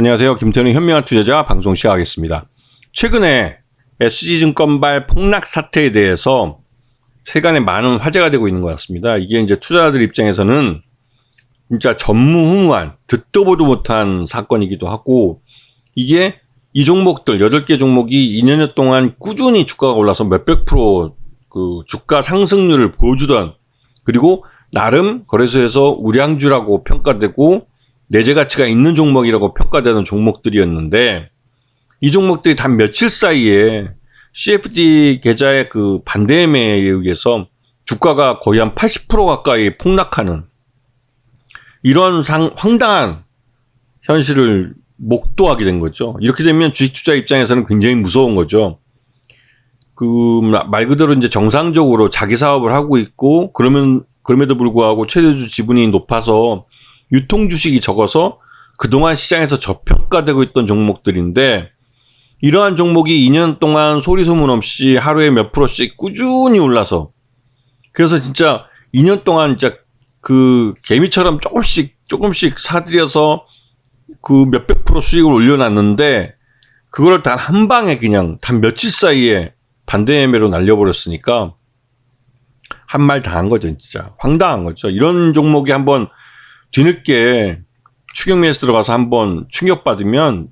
안녕하세요. 김태훈의 현명한 투자자 방송 시작하겠습니다. 최근에 SG증권발 폭락 사태에 대해서 세간에 많은 화제가 되고 있는 것 같습니다. 이게 이제 투자자들 입장에서는 진짜 전무후무한 듣도 보도 못한 사건이기도 하고, 이게 이 종목들 8개 종목이 2년여 동안 꾸준히 주가가 올라서 몇백 프로 그 주가 상승률을 보여주던, 그리고 나름 거래소에서 우량주라고 평가되고 내재 가치가 있는 종목이라고 평가되는 종목들이었는데, 이 종목들이 단 며칠 사이에 CFD 계좌의 그 반대 매매에 의해서 주가가 거의 한 80% 가까이 폭락하는 이런 황당한 현실을 목도하게 된 거죠. 이렇게 되면 주식 투자 입장에서는 굉장히 무서운 거죠. 말 그대로 이제 정상적으로 자기 사업을 하고 있고, 그럼에도 불구하고 최대주 지분이 높아서 유통 주식이 적어서 그동안 시장에서 저평가되고 있던 종목들인데, 이러한 종목이 2년 동안 소리 소문 없이 하루에 몇 프로씩 꾸준히 올라서, 그래서 진짜 2년 동안 진짜 그 개미처럼 조금씩 사들여서 그 몇백 프로 수익을 올려놨는데, 그걸 단 한 방에 그냥 단 며칠 사이에 반대 매매로 날려버렸으니까 한 말 다 한 거죠. 진짜 황당한 거죠. 이런 종목이 한번 뒤늦게 추격 매수 들어가서 한번 충격받으면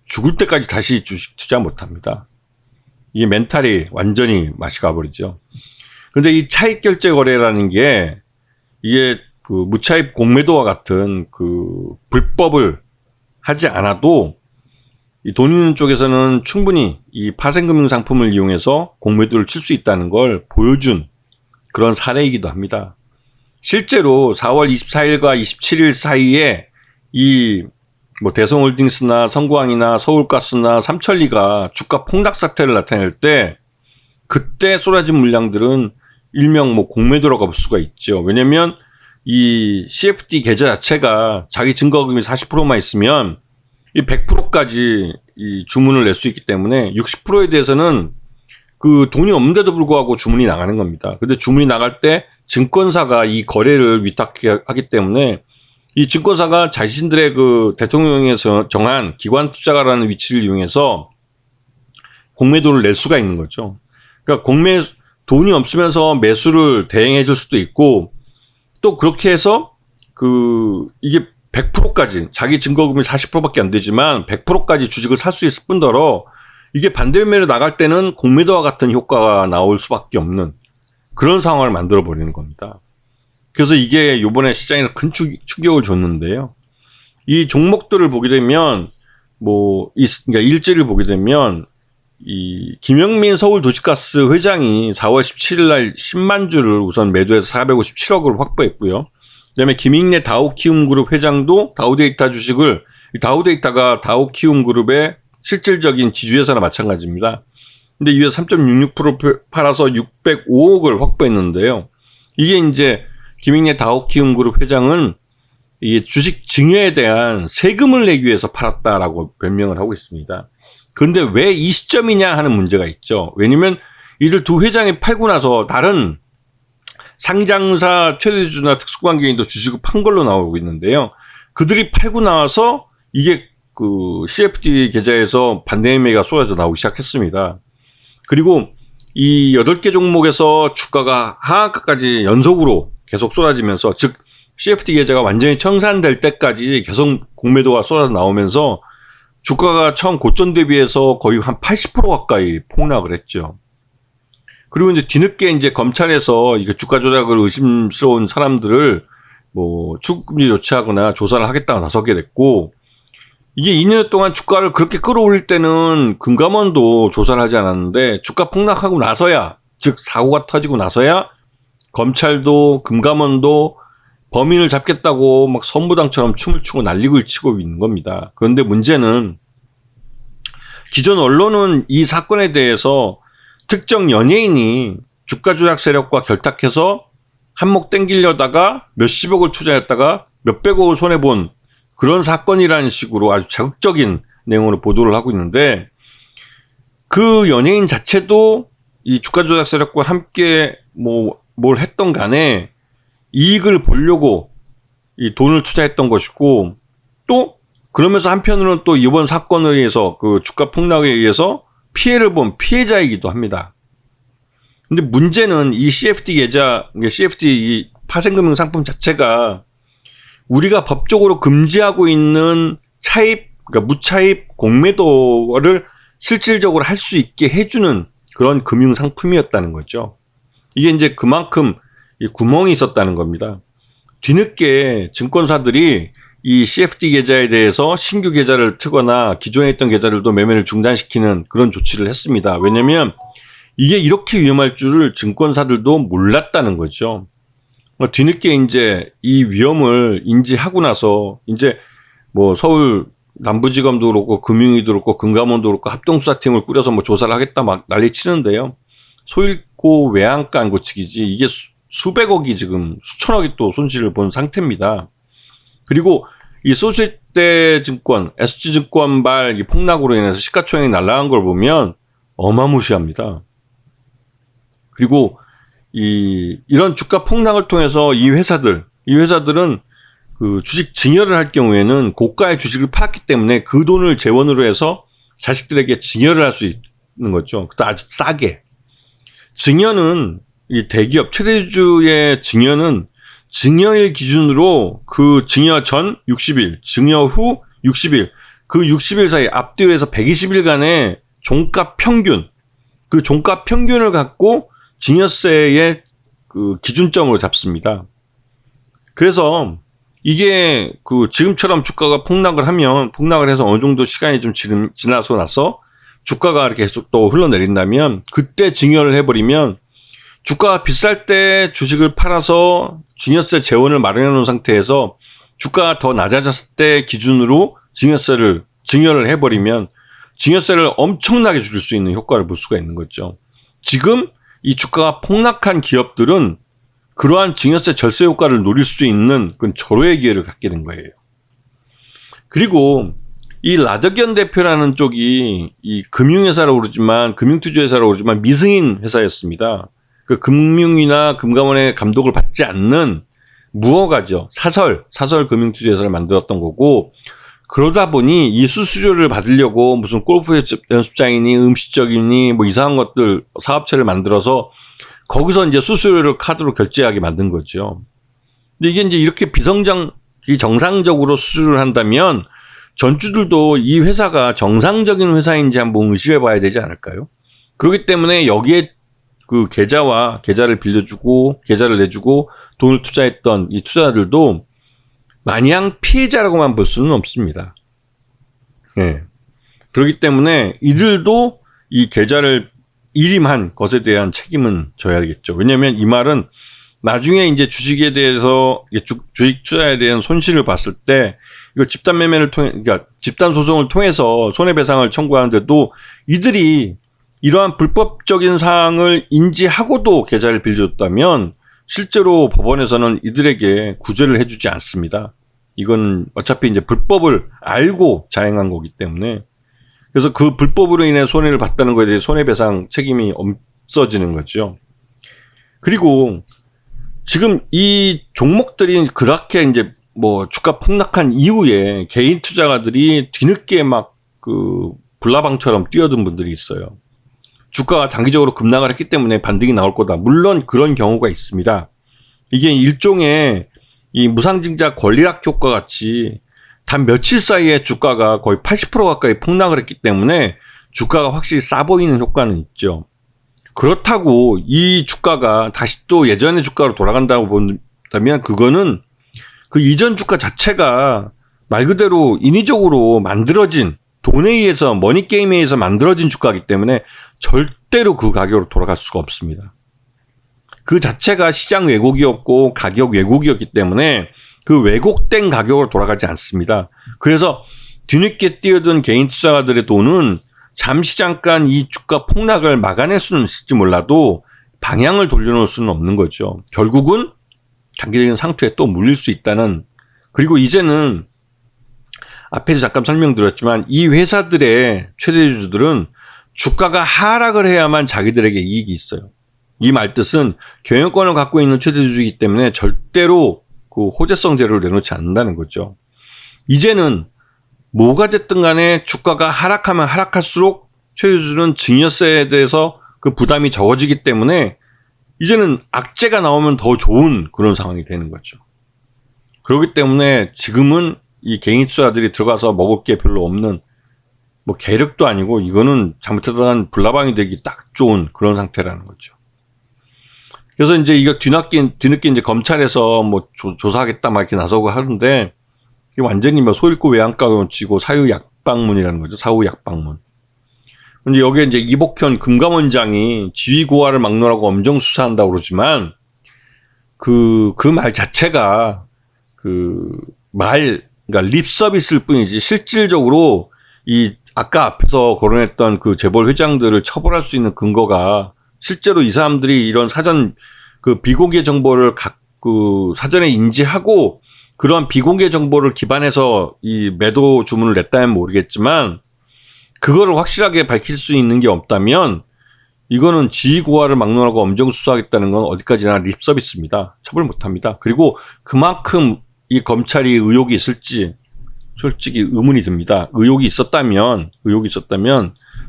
죽을 때까지 다시 주식 투자 못합니다. 이게 멘탈이 완전히 맛이 가버리죠. 그런데 이 차익 결제 거래라는 게, 이게 그 무차입 공매도와 같은 그 불법을 하지 않아도 이 돈 있는 쪽에서는 충분히 이 파생금융 상품을 이용해서 공매도를 칠 수 있다는 걸 보여준 그런 사례이기도 합니다. 실제로 4월 24일과 27일 사이에 이 뭐 대성홀딩스나 성구항이나 서울가스나 삼천리가 주가 폭락 사태를 나타낼 때, 그때 쏟아진 물량들은 일명 뭐 공매도라고 볼 수가 있죠. 왜냐면 이 CFD 계좌 자체가 자기 증거금이 40%만 있으면 이 100%까지 이 주문을 낼 수 있기 때문에 60%에 대해서는 그 돈이 없는데도 불구하고 주문이 나가는 겁니다. 근데 주문이 나갈 때 증권사가 이 거래를 위탁하기 때문에 이 증권사가 자신들의 그 대통령에서 정한 기관 투자가라는 위치를 이용해서 공매도를 낼 수가 있는 거죠. 그러니까 돈이 없으면서 매수를 대행해 줄 수도 있고, 또 그렇게 해서 이게 100%까지 자기 증거금이 40%밖에 안 되지만 100%까지 주식을 살 수 있을 뿐더러, 이게 반대 매매로 나갈 때는 공매도와 같은 효과가 나올 수밖에 없는 그런 상황을 만들어 버리는 겁니다. 그래서 이게 요번에 시장에서 큰 충격을 줬는데요. 이 종목들을 보게 되면, 그러니까 일지를 보게 되면, 이 김영민 서울도시가스 회장이 4월 17일 날 10만 주를 우선 매도해서 457억을 확보했고요. 그다음에 김익래 다우키움그룹 회장도 다우데이터 주식을, 다우데이터가 다우키움그룹의 실질적인 지주회사나 마찬가지입니다. 근데 이에 3.66% 팔아서 605억을 확보했는데요. 이게 이제 김익래 다우키움그룹 회장은 이 주식 증여에 대한 세금을 내기 위해서 팔았다라고 변명을 하고 있습니다. 그런데 왜 이 시점이냐 하는 문제가 있죠. 왜냐면 이들 두 회장이 팔고 나서 다른 상장사 최대주주나 특수관계인도 주식을 판 걸로 나오고 있는데요. 그들이 팔고 나와서 이게 그 CFD 계좌에서 반대 매매가 쏟아져 나오기 시작했습니다. 그리고 이 8개 종목에서 주가가 하한가까지 연속으로 계속 쏟아지면서, 즉 CFD 계좌가 완전히 청산될 때까지 계속 공매도가 쏟아져 나오면서 주가가 처음 고점 대비해서 거의 한 80% 가까이 폭락을 했죠. 그리고 이제 뒤늦게 이제 검찰에서 이게 주가 조작을 의심스러운 사람들을 출국금지 조치하거나 조사를 하겠다고 나서게 됐고, 이게 2년 동안 주가를 그렇게 끌어올릴 때는 금감원도 조사를 하지 않았는데, 주가 폭락하고 나서야, 즉 사고가 터지고 나서야 검찰도 금감원도 범인을 잡겠다고 막 선무당처럼 춤을 추고 난리를 치고 있는 겁니다. 그런데 문제는 기존 언론은 이 사건에 대해서 특정 연예인이 주가 조작 세력과 결탁해서 한몫 땡기려다가 몇십억을 투자했다가 몇백억을 손해본 그런 사건이라는 식으로 아주 자극적인 내용으로 보도를 하고 있는데, 그 연예인 자체도 이 주가 조작 세력과 함께 뭘 했던 간에 이익을 보려고 이 돈을 투자했던 것이고, 또 그러면서 한편으로는 또 이번 사건에 의해서 그 주가 폭락에 의해서 피해를 본 피해자이기도 합니다. 근데 문제는 이 CFD 계좌, CFD 이 파생금융 상품 자체가 우리가 법적으로 금지하고 있는 차입, 그러니까 무차입 공매도를 실질적으로 할 수 있게 해주는 그런 금융 상품이었다는 거죠. 이게 이제 그만큼 구멍이 있었다는 겁니다. 뒤늦게 증권사들이 이 CFD 계좌에 대해서 신규 계좌를 트거나 기존에 있던 계좌들도 매매를 중단시키는 그런 조치를 했습니다. 왜냐면 이게 이렇게 위험할 줄을 증권사들도 몰랐다는 거죠. 뒤늦게 이제 이 위험을 인지하고 나서 이제 뭐 서울 남부지검도 그렇고 금융위도 그렇고 금감원도 그렇고 합동수사팀을 꾸려서 뭐 조사를 하겠다 막 난리 치는데요. 소일고 외양가 안 고치기지 이게 수백억이 지금 수천억이 또 손실을 본 상태입니다. 그리고 이 소시때 증권, SG증권발 이 폭락으로 인해서 시가총액이 날아간 걸 보면 어마무시합니다. 그리고 이런 주가 폭락을 통해서 이 회사들은 그 주식 증여를 할 경우에는 고가의 주식을 팔았기 때문에 그 돈을 재원으로 해서 자식들에게 증여를 할 수 있는 거죠. 그것도 아주 싸게. 증여는 이 대기업 최대주주의 증여는 증여일 기준으로 그 증여 전 60일, 증여 후 60일, 그 60일 사이 앞뒤로 해서 120일간의 종가 평균, 그 종가 평균을 갖고 증여세의 그 기준점으로 잡습니다. 그래서 이게 그 지금처럼 주가가 폭락을 해서 어느 정도 시간이 좀 지나서 나서 주가가 이렇게 계속 또 흘러내린다면 그때 증여를 해버리면 주가가 비쌀 때 주식을 팔아서 증여세 재원을 마련해 놓은 상태에서 주가가 더 낮아졌을 때 기준으로 증여를 해버리면 증여세를 엄청나게 줄일 수 있는 효과를 볼 수가 있는 거죠. 지금 이 주가가 폭락한 기업들은 그러한 증여세 절세 효과를 노릴 수 있는 그런 절호의 기회를 갖게 된 거예요. 그리고 이 라더견 대표라는 쪽이 이 금융회사라고 그러지만 금융투자회사라고 그러지만 미승인 회사였습니다. 그 금융이나 금감원의 감독을 받지 않는 무허가죠. 사설 금융투자회사를 만들었던 거고 그러다 보니 이 수수료를 받으려고 무슨 골프 연습장이니 음식점이니 뭐 이상한 것들 사업체를 만들어서 거기서 이제 수수료를 카드로 결제하게 만든 거죠. 근데 이게 이제 이렇게 정상적으로 수수료를 한다면 전주들도 이 회사가 정상적인 회사인지 한번 의심해 봐야 되지 않을까요? 그렇기 때문에 여기에 그 계좌를 빌려주고 계좌를 내주고 돈을 투자했던 이 투자자들도 마냥 피해자라고만 볼 수는 없습니다. 예. 그렇기 때문에 이들도 이 계좌를 일임한 것에 대한 책임은 져야겠죠. 왜냐하면 이 말은 나중에 이제 주식에 대해서 주식 투자에 대한 손실을 봤을 때 이거 집단 매매를 통해, 그러니까 집단 소송을 통해서 손해배상을 청구하는데도 이들이 이러한 불법적인 사항을 인지하고도 계좌를 빌려줬다면 실제로 법원에서는 이들에게 구제를 해주지 않습니다. 이건 어차피 이제 불법을 알고 자행한 거기 때문에 그래서 그 불법으로 인해 손해를 봤다는 것에 대해 손해배상 책임이 없어지는 거죠. 그리고 지금 이 종목들이 그렇게 이제 뭐 주가 폭락한 이후에 개인 투자가들이 뒤늦게 막 그 불나방처럼 뛰어든 분들이 있어요. 주가가 단기적으로 급락을 했기 때문에 반등이 나올 거다. 물론 그런 경우가 있습니다. 이게 일종의 이 무상증자 권리락 효과 같이 단 며칠 사이에 주가가 거의 80% 가까이 폭락을 했기 때문에 주가가 확실히 싸 보이는 효과는 있죠. 그렇다고 이 주가가 다시 또 예전의 주가로 돌아간다고 본다면 그거는 그 이전 주가 자체가 말 그대로 인위적으로 만들어진 돈에 의해서 머니게임에 의해서 만들어진 주가이기 때문에 절대로 그 가격으로 돌아갈 수가 없습니다. 그 자체가 시장 왜곡이었고 가격 왜곡이었기 때문에 그 왜곡된 가격으로 돌아가지 않습니다. 그래서 뒤늦게 뛰어든 개인 투자자들의 돈은 잠시 잠깐 이 주가 폭락을 막아낼 수는 있을지 몰라도 방향을 돌려놓을 수는 없는 거죠. 결국은 장기적인 상투에 또 물릴 수 있다는. 그리고 이제는 앞에서 잠깐 설명드렸지만 이 회사들의 최대주주들은 주가가 하락을 해야만 자기들에게 이익이 있어요. 이 말뜻은 경영권을 갖고 있는 최대주주이기 때문에 절대로 그 호재성 재료를 내놓지 않는다는 거죠. 이제는 뭐가 됐든 간에 주가가 하락하면 하락할수록 최대주주는 증여세에 대해서 그 부담이 적어지기 때문에 이제는 악재가 나오면 더 좋은 그런 상황이 되는 거죠. 그렇기 때문에 지금은 이 개인 투자자들이 들어가서 먹을 게 별로 없는, 뭐 계륵도 아니고 이거는 잘못하다간 불나방이 되기 딱 좋은 그런 상태라는 거죠. 그래서 이제 이거 뒤늦게 이제 검찰에서 뭐 조사하겠다 막 이렇게 나서고 하는데, 이게 완전히 뭐 소잃고 외양간을 치고 사후약방문이라는 거죠. 사후약방문. 근데 여기에 이제 이복현 금감원장이 지위고하를 막론하고 엄정 수사한다고 그러지만, 그 말 자체가 그러니까 립 서비스일 뿐이지 실질적으로 이 아까 앞에서 거론했던 그 재벌 회장들을 처벌할 수 있는 근거가, 실제로 이 사람들이 이런 사전 그 비공개 정보를 사전에 인지하고 그러한 비공개 정보를 기반해서 이 매도 주문을 냈다면 모르겠지만, 그거를 확실하게 밝힐 수 있는 게 없다면 이거는 지위고하를 막론하고 엄정 수사하겠다는 건 어디까지나 립 서비스입니다. 처벌 못합니다. 그리고 그만큼 이 검찰이 의혹이 있을지 솔직히 의문이 듭니다. 의혹이 있었다면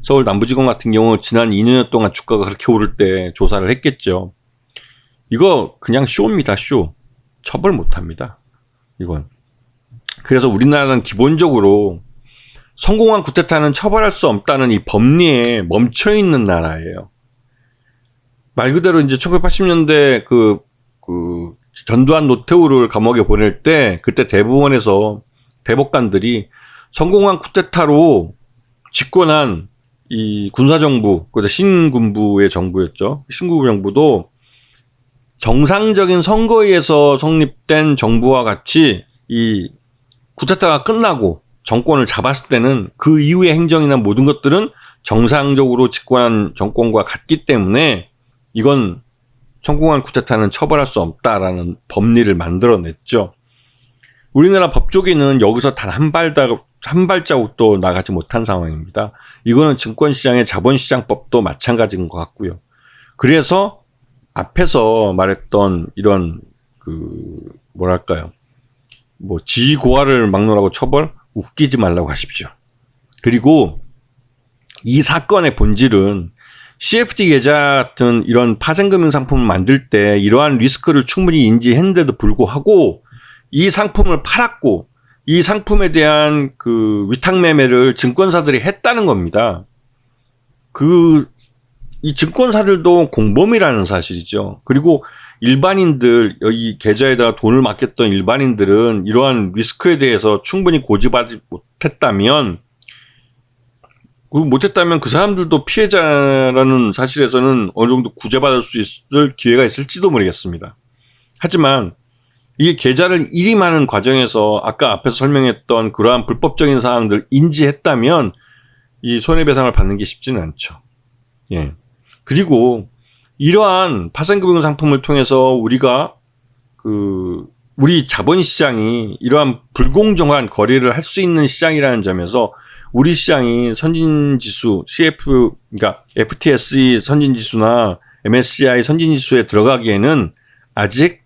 서울 남부지검 같은 경우 지난 2년 동안 주가가 그렇게 오를 때 조사를 했겠죠. 이거 그냥 쇼입니다. 쇼. 처벌 못합니다. 이건. 그래서 우리나라는 기본적으로 성공한 쿠데타는 처벌할 수 없다는 이 법리에 멈춰있는 나라예요. 말 그대로 이제 1980년대 전두환 노태우를 감옥에 보낼 때, 그때 대법원에서 대법관들이 성공한 쿠데타로 집권한 이 군사정부, 그때 신군부의 정부였죠. 신군부 정부도 정상적인 선거에 의해서 성립된 정부와 같이 이 쿠데타가 끝나고 정권을 잡았을 때는 그 이후의 행정이나 모든 것들은 정상적으로 집권한 정권과 같기 때문에 이건 성공한 쿠데타는 처벌할 수 없다라는 법리를 만들어냈죠. 우리나라 법조계는 여기서 단 한 발자국도 나가지 못한 상황입니다. 이거는 증권시장의 자본시장법도 마찬가지인 것 같고요. 그래서 앞에서 말했던 이런 뭐 지위고하를 막론하고 처벌, 웃기지 말라고 하십시오. 그리고 이 사건의 본질은 CFD 계좌 같은 이런 파생금융 상품을 만들 때 이러한 리스크를 충분히 인지했는데도 불구하고 이 상품을 팔았고 이 상품에 대한 그 위탁 매매를 증권사들이 했다는 겁니다. 이 증권사들도 공범이라는 사실이죠. 그리고 일반인들, 여기 계좌에다가 돈을 맡겼던 일반인들은 이러한 리스크에 대해서 충분히 고지하지 못했다면 그 사람들도 피해자라는 사실에서는 어느 정도 구제받을 수 있을 기회가 있을지도 모르겠습니다. 하지만 이게 계좌를 일임하는 과정에서 아까 앞에서 설명했던 그러한 불법적인 사항들 인지했다면 이 손해배상을 받는 게 쉽지는 않죠. 예. 그리고 이러한 파생금융 상품을 통해서 우리가 우리 자본시장이 이러한 불공정한 거래를 할 수 있는 시장이라는 점에서 우리 시장이 선진지수, 그러니까 FTSE 선진지수나 MSCI 선진지수에 들어가기에는 아직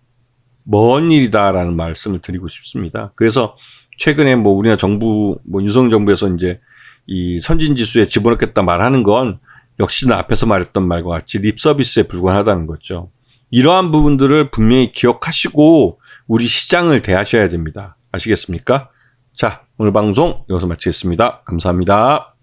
먼 일이다라는 말씀을 드리고 싶습니다. 그래서 최근에 뭐 우리나라 정부, 윤석열 정부에서 이제 이 선진지수에 집어넣겠다 말하는 건 역시나 앞에서 말했던 말과 같이 립서비스에 불과하다는 거죠. 이러한 부분들을 분명히 기억하시고 우리 시장을 대하셔야 됩니다. 아시겠습니까? 자, 오늘 방송 여기서 마치겠습니다. 감사합니다.